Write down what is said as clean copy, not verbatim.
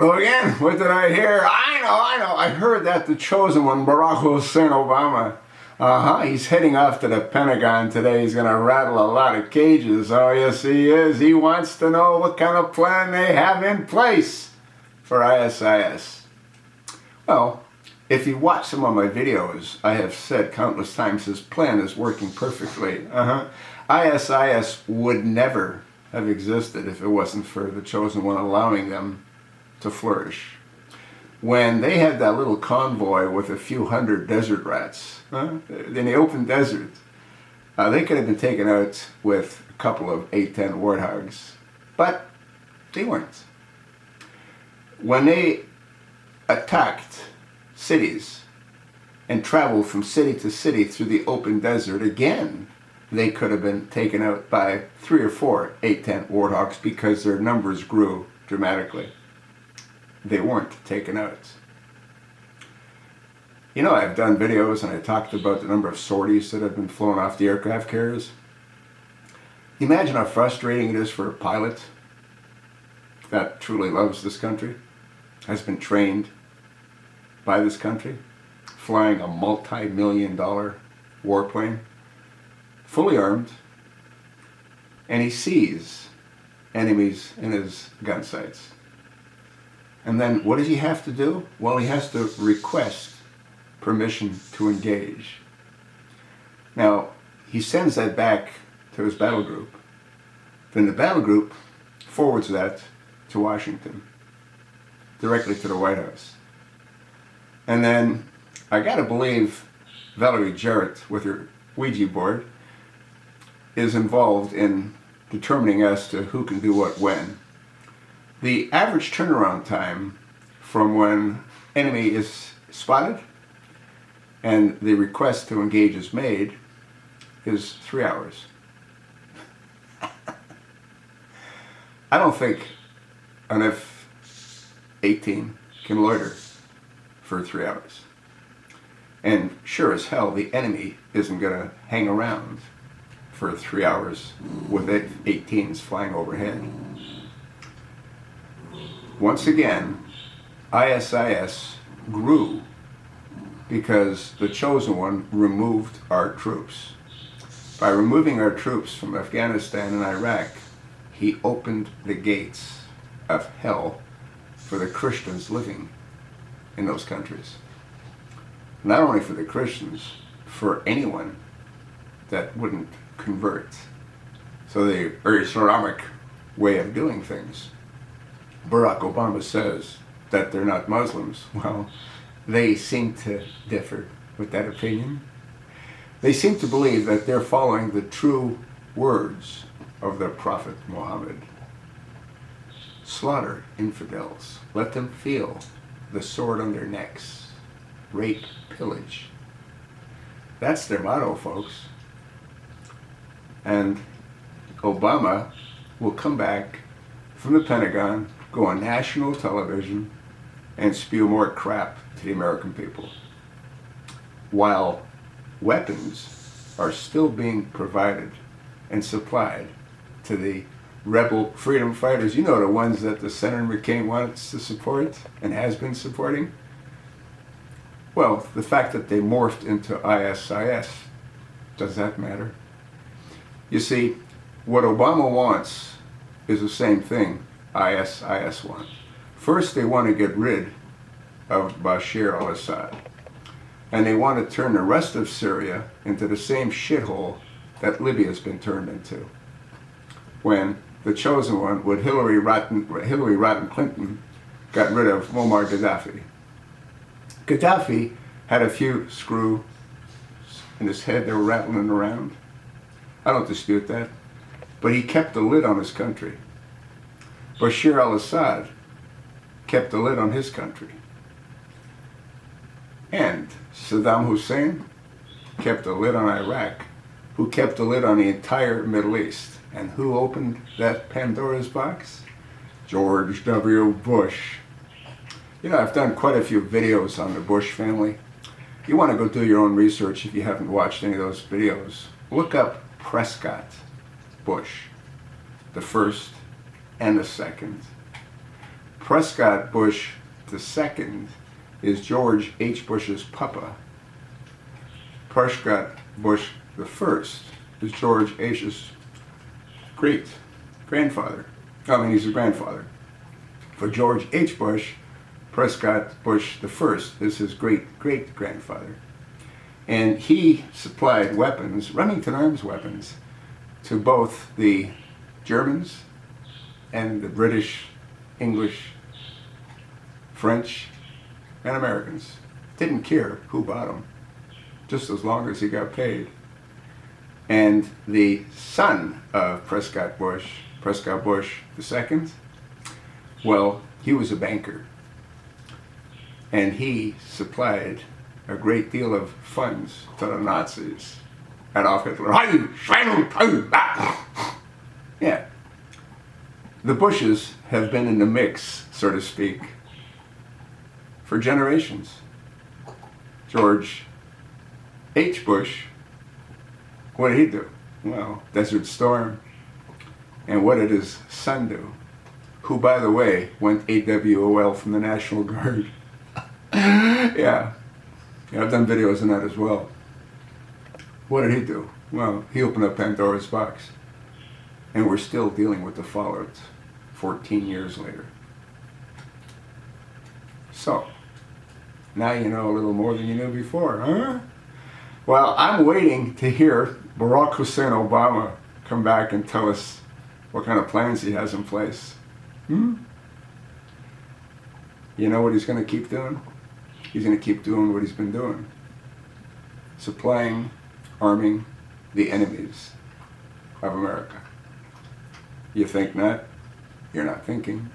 Well, again, what did I hear? I know. I heard that the chosen one, Barack Hussein Obama, he's heading off to the Pentagon today. He's going to rattle a lot of cages. Oh, yes, he is. He wants to know what kind of plan they have in place for ISIS. Well, if you watch some of my videos, I have said countless times his plan is working perfectly. ISIS would never have existed if it wasn't for the chosen one allowing them to flourish. When they had that little convoy with a few hundred desert rats in the open desert, they could have been taken out with a couple of 8-10 warthogs, but they weren't. When they attacked cities and traveled from city to city through the open desert, again, they could have been taken out by 3 or 4 8-10 warthogs because their numbers grew dramatically. They weren't taken out. You know, I've done videos and I talked about the number of sorties that have been flown off the aircraft carriers. Imagine how frustrating it is for a pilot that truly loves this country, has been trained by this country, flying a multi-million-dollar warplane, fully armed, and he sees enemies in his gun sights. And then what does he have to do? Well, he has to request permission to engage. Now, he sends that back to his battle group. Then the battle group forwards that to Washington, directly to the White House. And then, I gotta believe Valerie Jarrett, with her Ouija board, is involved in determining as to who can do what when. The average turnaround time from when enemy is spotted and the request to engage is made is 3 hours. I don't think an F-18 can loiter for 3 hours. And sure as hell, the enemy isn't going to hang around for 3 hours with F-18s flying overhead. Once again, ISIS grew because the chosen one removed our troops. By removing our troops from Afghanistan and Iraq, he opened the gates of hell for the Christians living in those countries. Not only for the Christians, for anyone that wouldn't convert. So the Islamic way of doing things. Barack Obama says that they're not Muslims. Well, they seem to differ with that opinion. They seem to believe that they're following the true words of their Prophet Muhammad. Slaughter infidels. Let them feel the sword on their necks. Rape, pillage. That's their motto, folks. And Obama will come back from the Pentagon, go on national television, and spew more crap to the American people. While weapons are still being provided and supplied to the rebel freedom fighters. You know, the ones that the Senator McCain wants to support and has been supporting. Well, the fact that they morphed into ISIS, does that matter? You see, what Obama wants is the same thing ISIS wants. First, they want to get rid of Bashar al-Assad. And they want to turn the rest of Syria into the same shithole that Libya has been turned into. When the chosen one, with Hillary Rotten Clinton, got rid of Muammar Gaddafi. Gaddafi had a few screws in his head that were rattling around. I don't dispute that. But he kept the lid on his country. Bashar al-Assad kept the lid on his country. And Saddam Hussein kept the lid on Iraq, who kept the lid on the entire Middle East. And who opened that Pandora's box? George W. Bush. You know, I've done quite a few videos on the Bush family. You want to go do your own research if you haven't watched any of those videos. Look up Prescott Bush, the first and the second. Prescott Bush II is George H. Bush's papa. Prescott Bush I is George H.'s great-grandfather. I mean, he's a grandfather. For George H. Bush, Prescott Bush I is his great-great-grandfather. And he supplied weapons, Remington Arms weapons, to both the Germans and the British, English, French, and Americans. Didn't care who bought them, just as long as he got paid. And the son of Prescott Bush II, well, he was a banker. And he supplied a great deal of funds to the Nazis. Adolf Hitler. Yeah. The Bushes have been in the mix, so to speak, for generations. George H. Bush, what did he do? Well, Desert Storm. And what did his son do? Who, by the way, went AWOL from the National Guard. Yeah, I've done videos on that as well. What did he do? Well, he opened up Pandora's box. And we're still dealing with the fallout 14 years later. So, now you know a little more than you knew before, huh? Well, I'm waiting to hear Barack Hussein Obama come back and tell us what kind of plans he has in place. You know what he's going to keep doing? He's going to keep doing what he's been doing. Supplying, arming the enemies of America. You think not? You're not thinking.